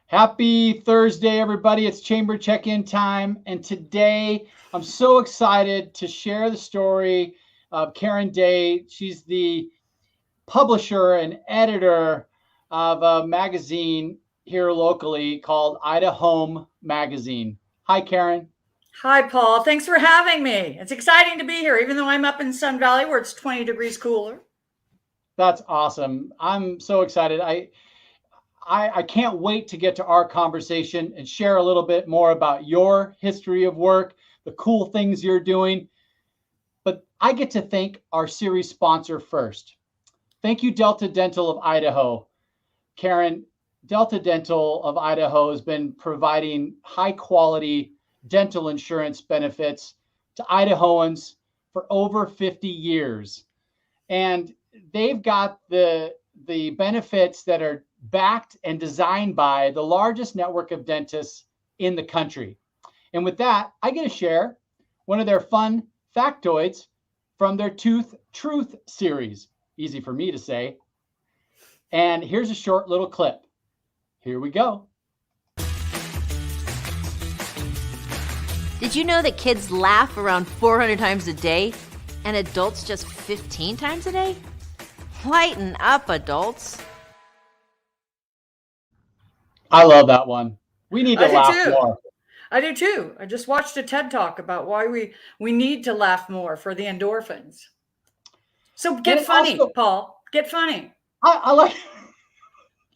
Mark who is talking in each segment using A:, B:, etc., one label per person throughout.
A: Happy Thursday, everybody. It's Chamber Check-In time. And today I'm so excited to share the story of Karen Day. She's the publisher and editor of a magazine here locally called Idahome Magazine. Hi, Karen.
B: Hi, Paul. Thanks for having me. It's exciting to be here, even though I'm up in Sun Valley where it's 20 degrees cooler.
A: That's awesome. I'm so excited. I can't wait to get to our conversation and share a little bit more about your history of work, the cool things you're doing. But I get to thank our series sponsor first. Thank you, Delta Dental of Idaho. Karen, Delta Dental of Idaho has been providing high quality dental insurance benefits to Idahoans for over 50 years. And they've got the benefits that are backed and designed by the largest network of dentists in the country. And with that, I get to share one of their fun factoids from their Tooth Truth series. Easy for me to say. And here's a short little clip. Here we go.
C: Did you know that kids laugh around 400 times a day and adults just 15 times a day? Lighten up, adults.
A: I love that one. We need to laugh more.
B: I do too. I just watched a TED Talk about why we need to laugh more for the endorphins. So get funny, also, Paul. Get funny.
A: I like.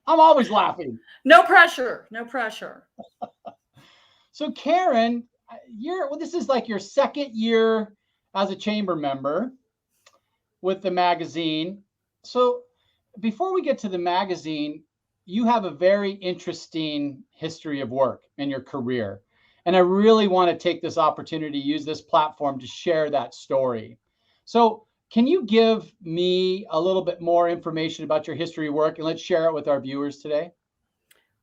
A: I'm always laughing.
B: No pressure. No pressure.
A: So Karen, this is like your second year as a chamber member with the magazine. So before we get to the magazine, you have a very interesting history of work in your career. And I really want to take this opportunity to use this platform to share that story. So can you give me a little bit more information about your history of work, and let's share it with our viewers today?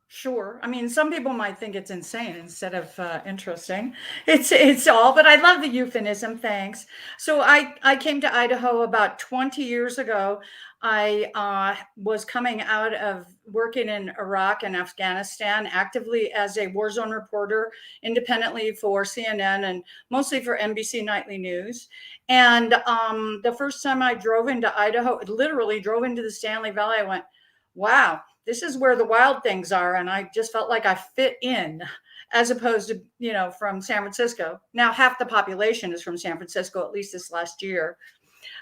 B: Sure. I mean, some people might think it's insane instead of interesting. It's all, but I love the euphemism. Thanks. So I came to Idaho about 20 years ago. I was coming out of working in Iraq and Afghanistan actively as a war zone reporter, independently for CNN and mostly for NBC Nightly News. And the first time I drove into Idaho, literally drove into the Stanley Valley, I went, wow, this is where the wild things are. And I just felt like I fit in, as opposed to, from San Francisco. Now half the population is from San Francisco, at least this last year.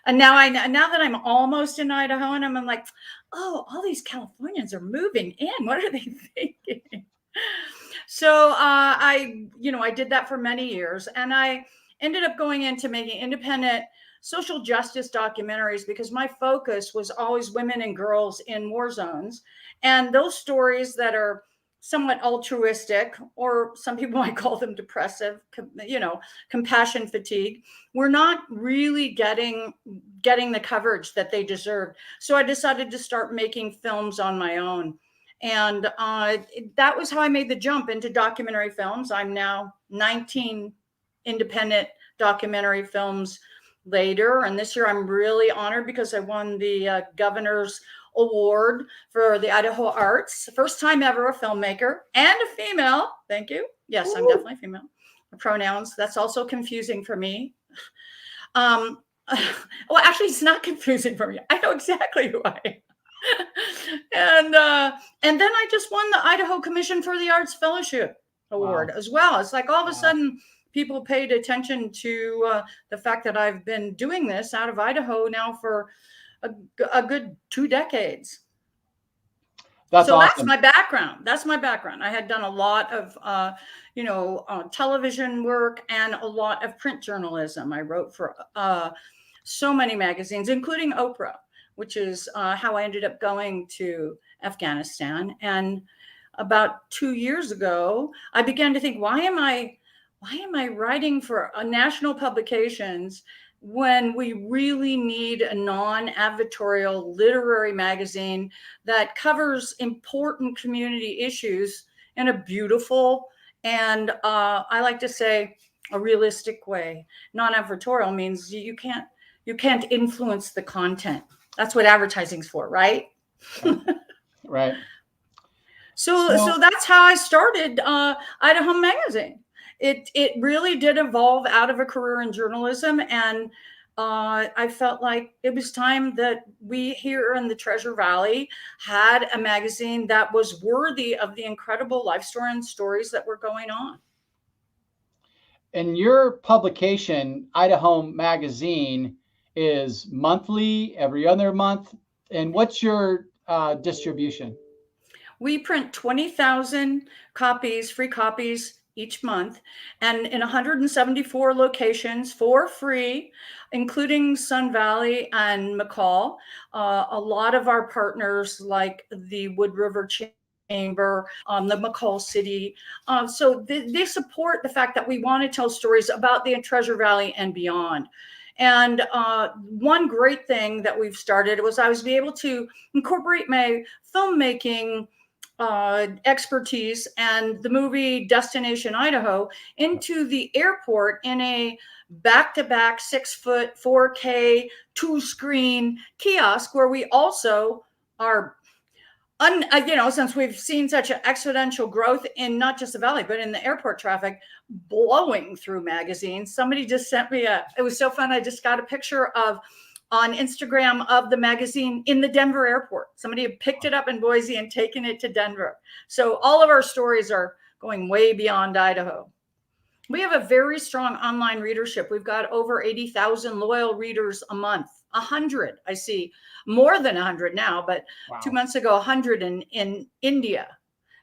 B: And now that I'm almost in Idaho, and I'm like, oh, all these Californians are moving in. What are they thinking? So I did that for many years, and I ended up going into making independent social justice documentaries because my focus was always women and girls in war zones. And those stories that are somewhat altruistic, or some people might call them depressive, compassion fatigue, we're not really getting the coverage that they deserved. So I decided to start making films on my own. And that was how I made the jump into documentary films. I'm now 19 independent documentary films later. And this year I'm really honored because I won the governor's award for the Idaho Arts. First time ever a filmmaker and a female. Thank you. Yes, I'm definitely female. Pronouns. That's also confusing for me. Well, actually, it's not confusing for me. I know exactly who I am. And then I just won the Idaho Commission for the Arts Fellowship Award as well. It's like all of a sudden people paid attention to the fact that I've been doing this out of Idaho now for a good 2 decades.
A: That's awesome.
B: That's my background. That's my background. I had done a lot of, television work and a lot of print journalism. I wrote for so many magazines, including Oprah, which is how I ended up going to Afghanistan. And about 2 years ago, I began to think, why am I writing for national publications when we really need a non-advertorial literary magazine that covers important community issues in a beautiful and I like to say a realistic way. Non-advertorial means you can't influence the content. That's what advertising's for, right?
A: Right.
B: So that's how I started Idahome Magazine. It really did evolve out of a career in journalism, and I felt like it was time that we here in the Treasure Valley had a magazine that was worthy of the incredible life story and stories that were going on.
A: And your publication, Idahome Magazine, is monthly, every other month. And what's your distribution?
B: We print 20,000 copies, free copies each month, and in 174 locations for free, including Sun Valley and McCall. A lot of our partners, like the Wood River Chamber, the McCall City. So they support the fact that we want to tell stories about the Treasure Valley and beyond. And one great thing that we've started was I was able to incorporate my filmmaking expertise and the movie Destination Idaho into the airport in a back-to-back 6-foot 4K 2-screen kiosk, where we also are since we've seen such an exponential growth in not just the valley but in the airport traffic, blowing through magazines. Somebody just sent me it was so fun, I just got a picture of on Instagram of the magazine in the Denver airport. Somebody had picked it up in Boise and taken it to Denver. So all of our stories are going way beyond Idaho. We have a very strong online readership. We've got over 80,000 loyal readers a month. 100, I see more than 100 now, but wow. 2 months ago, 100 in India,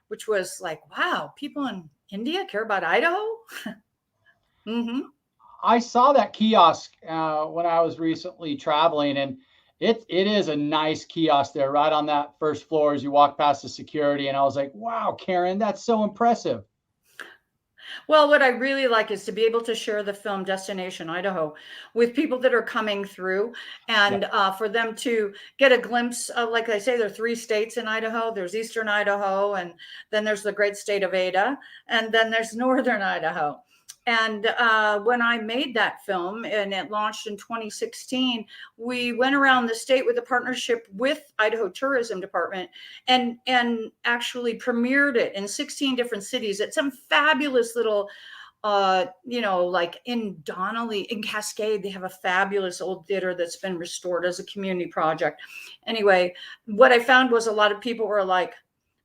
B: which was like, wow, people in India care about Idaho? Mm-hmm.
A: I saw that kiosk when I was recently traveling, and it is a nice kiosk there right on that first floor as you walk past the security. And I was like, wow, Karen, that's so impressive.
B: Well, what I really like is to be able to share the film Destination Idaho with people that are coming through, and for them to get a glimpse of, like I say, there are 3 states in Idaho. There's Eastern Idaho, and then there's the great state of Ada, and then there's Northern Idaho. And when I made that film and it launched in 2016, we went around the state with a partnership with Idaho Tourism Department and actually premiered it in 16 different cities at some fabulous little, like in Donnelly, in Cascade, they have a fabulous old theater that's been restored as a community project. Anyway, what I found was a lot of people were like,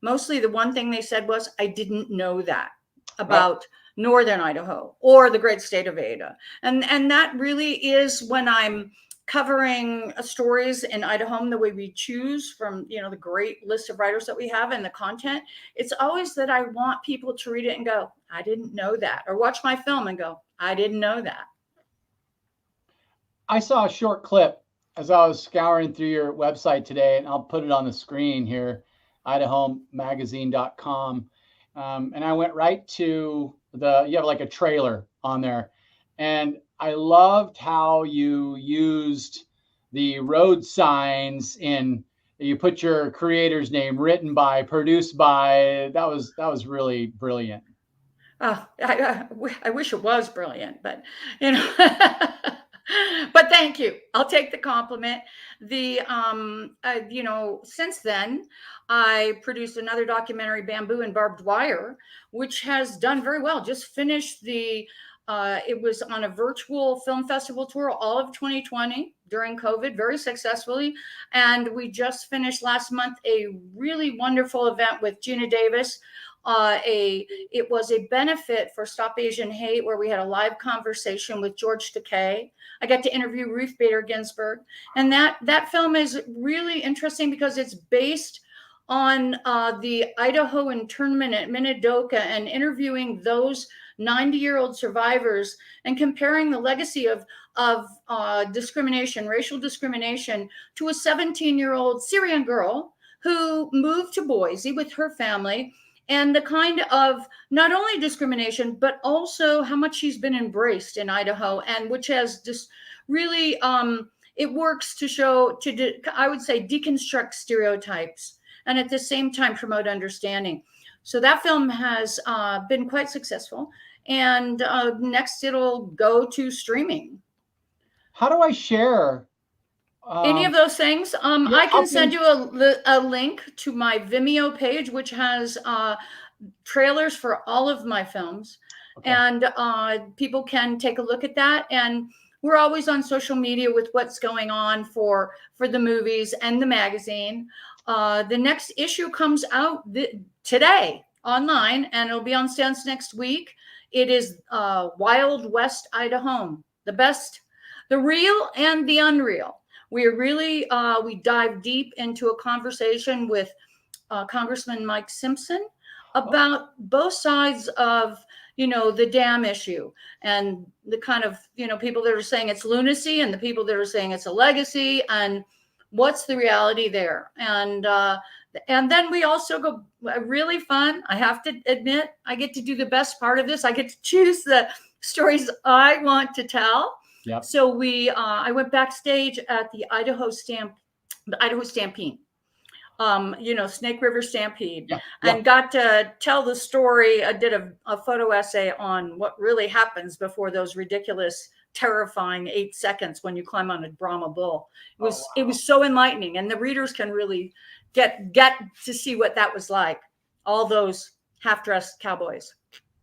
B: mostly the one thing they said was, I didn't know that about Northern Idaho or the great state of Ada. And that really is when I'm covering stories in Idahome the way we choose from, the great list of writers that we have and the content. It's always that I want people to read it and go, I didn't know that, or watch my film and go, I didn't know that.
A: I saw a short clip as I was scouring through your website today, and I'll put it on the screen here, idahomemagazine.com. And I went right to you have like a trailer on there. And I loved how you used the road signs you put your creator's name, written by, produced by. That was really brilliant.
B: Oh, I wish it was brilliant, but but thank you. I'll take the compliment. Since then, I produced another documentary, Bamboo and Barbed Wire, which has done very well. Just finished it was on a virtual film festival tour all of 2020 during COVID, very successfully. And we just finished last month a really wonderful event with Gina Davis. It was a benefit for Stop Asian Hate, where we had a live conversation with George Takei. I got to interview Ruth Bader Ginsburg, and that film is really interesting because it's based on the Idaho internment at Minidoka and interviewing those 90-year-old survivors and comparing the legacy of discrimination, racial discrimination, to a 17-year-old Syrian girl who moved to Boise with her family, and the kind of not only discrimination, but also how much she's been embraced in Idaho, and which has just really, it works to show, I would say, deconstruct stereotypes, and at the same time promote understanding. So that film has been quite successful, and next it'll go to streaming.
A: How do I share
B: Any of those things.
A: Yeah,
B: I can send you a link to my Vimeo page, which has trailers for all of my films.
A: Okay.
B: And people can take a look at that. And we're always on social media with what's going on for the movies and the magazine. The next issue comes out today online, and it'll be on stands next week. It is Wild West Idahome, the best, the real and the unreal. We are really, we dive deep into a conversation with Congressman Mike Simpson about both sides of, the dam issue, and the kind of, people that are saying it's lunacy and the people that are saying it's a legacy, and what's the reality there. And then we also go really fun. I have to admit, I get to do the best part of this. I get to choose the stories I want to tell.
A: Yep.
B: So I went backstage at the Idaho Stampede, Snake River Stampede, and got to tell the story. I did a photo essay on what really happens before those ridiculous, terrifying 8 seconds when you climb on a Brahma bull. It was so enlightening, and the readers can really get to see what that was like. All those half-dressed cowboys.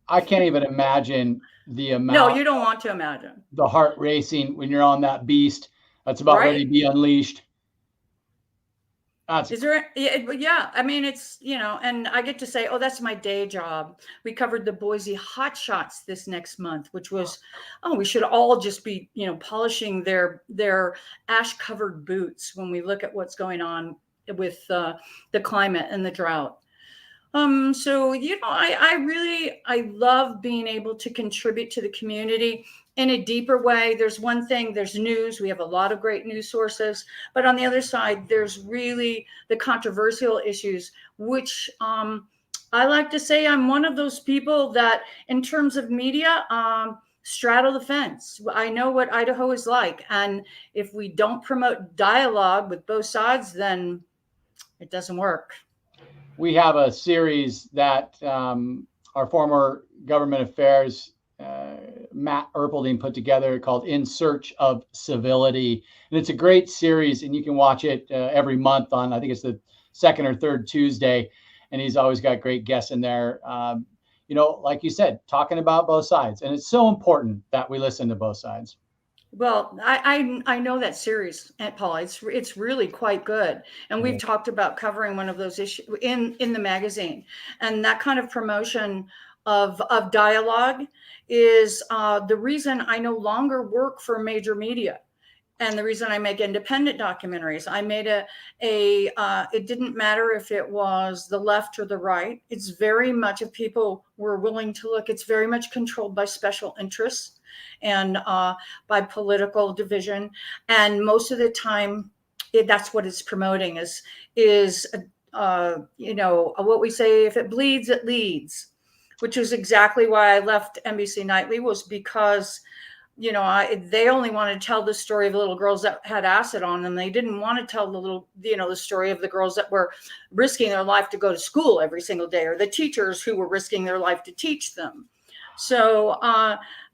A: I can't even imagine the amount.
B: No, you don't want to imagine.
A: The heart racing when you're on that beast that's about ready to be unleashed.
B: Is there? Yeah. I mean, it's, and I get to say, oh, that's my day job. We covered the Boise Hot Shots this next month, which was, we should all just be, polishing their ash covered boots when we look at what's going on with the climate and the drought. So, I love being able to contribute to the community in a deeper way. There's one thing, there's news. We have a lot of great news sources, but on the other side, there's really the controversial issues, which, I like to say I'm one of those people that in terms of media, straddle the fence. I know what Idaho is like. And if we don't promote dialogue with both sides, then it doesn't work.
A: We have a series that our former government affairs Matt Erpelding put together called In Search of Civility. And it's a great series, and you can watch it every month on, I think it's the second or third Tuesday. And he's always got great guests in there. Like you said, talking about both sides. And it's so important that we listen to both sides.
B: Well, I know that series, Aunt Paula. It's really quite good, and we've talked about covering one of those issues in the magazine, and that kind of promotion of dialogue is the reason I no longer work for major media, and the reason I make independent documentaries. I made it didn't matter if it was the left or the right. It's very much, if people were willing to look, it's very much controlled by special interests and by political division. And most of the time, that's what it's promoting is what we say, if it bleeds, it leads, which is exactly why I left NBC Nightly, was because, they only wanted to tell the story of the little girls that had acid on them. They didn't want to tell the story of the girls that were risking their life to go to school every single day, or the teachers who were risking their life to teach them. So,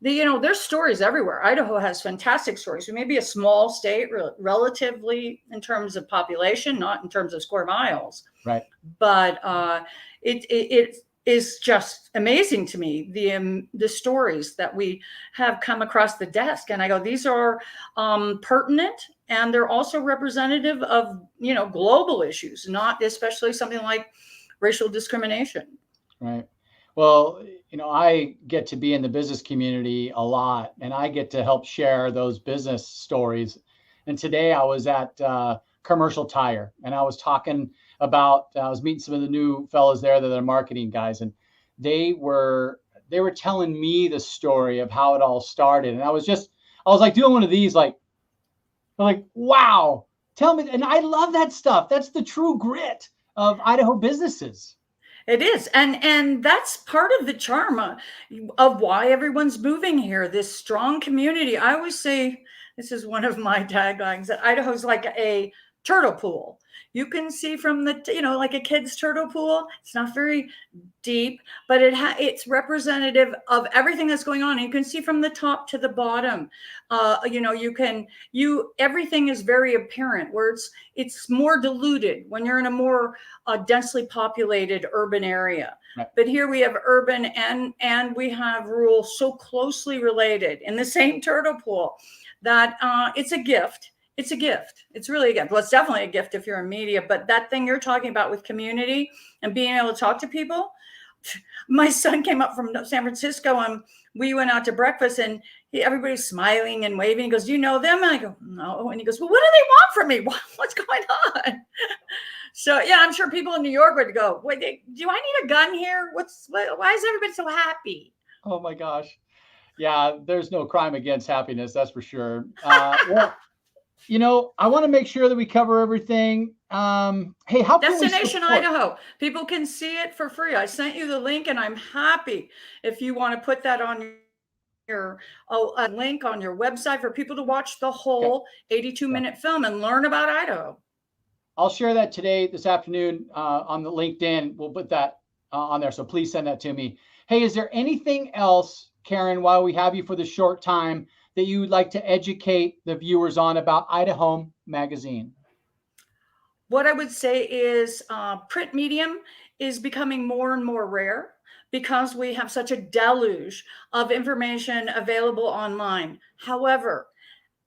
B: there's stories everywhere. Idaho has fantastic stories. We may be a small state relatively in terms of population, not in terms of square miles.
A: Right.
B: But it is just amazing to me, the stories that we have come across the desk. And I go, these are pertinent, and they're also representative of, global issues, not especially something like racial discrimination.
A: Right. Well, I get to be in the business community a lot, and I get to help share those business stories. And today I was at Commercial Tire, and I was talking about, I was meeting some of the new fellows there that are marketing guys, and they were telling me the story of how it all started. And I was like doing one of these, like, wow, tell me. And I love that stuff. That's the true grit of Idaho businesses.
B: It is. And that's part of the charm of why everyone's moving here, this strong community. I always say, this is one of my taglines, that Idaho's like a turtle pool. You can see from the, like a kid's turtle pool. It's not very deep, but it's representative of everything that's going on. You can see from the top to the bottom. Everything is very apparent, where it's more diluted when you're in a more densely populated urban area.
A: Right.
B: But here we have urban and we have rural so closely related in the same turtle pool that it's a gift. It's a gift. It's really a gift. Well, it's definitely a gift if you're in media, but that thing you're talking about with community and being able to talk to people. My son came up from San Francisco and we went out to breakfast, and everybody's smiling and waving. He goes, "Do you know them?" And I go, "No." And he goes, "Well, what do they want from me? What's going on?" So yeah, I'm sure people in New York would go, "Wait, do I need a gun here? Why is everybody so happy?"
A: Oh my gosh. Yeah, there's no crime against happiness, that's for sure. Well, I want to make sure that we cover everything. Hey, how can we
B: Destination
A: support?
B: Idaho. People can see it for free. I sent you the link, and I'm happy if you want to put that on a link on your website for people to watch the whole 82-minute film and learn about Idaho.
A: I'll share that this afternoon on the LinkedIn. We'll put that on there. So please send that to me. Hey, is there anything else, Karen, while we have you for the short time, that you would like to educate the viewers on about Idahome Magazine?
B: What I would say is print medium is becoming more and more rare because we have such a deluge of information available online. However,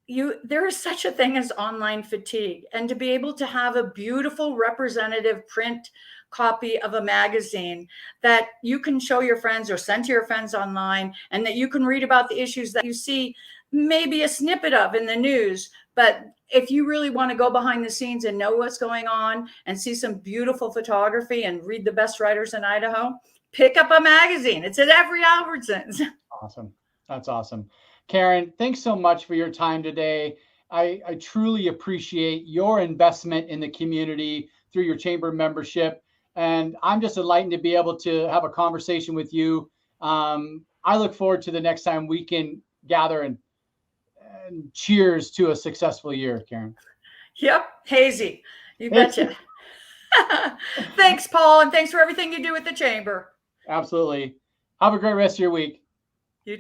B: there is such a thing as online fatigue, and to be able to have a beautiful representative print copy of a magazine that you can show your friends or send to your friends online, and that you can read about the issues that you see maybe a snippet of in the news. But if you really want to go behind the scenes and know what's going on and see some beautiful photography and read the best writers in Idaho, pick up a magazine. It's at every Albertsons.
A: Awesome. That's awesome. Karen, thanks so much for your time today. I truly appreciate your investment in the community through your chamber membership. And I'm just enlightened to be able to have a conversation with you. I look forward to the next time we can gather and cheers to a successful year, Karen.
B: Yep. Hazy. You betcha. Thanks, Paul. And thanks for everything you do with the chamber.
A: Absolutely. Have a great rest of your week.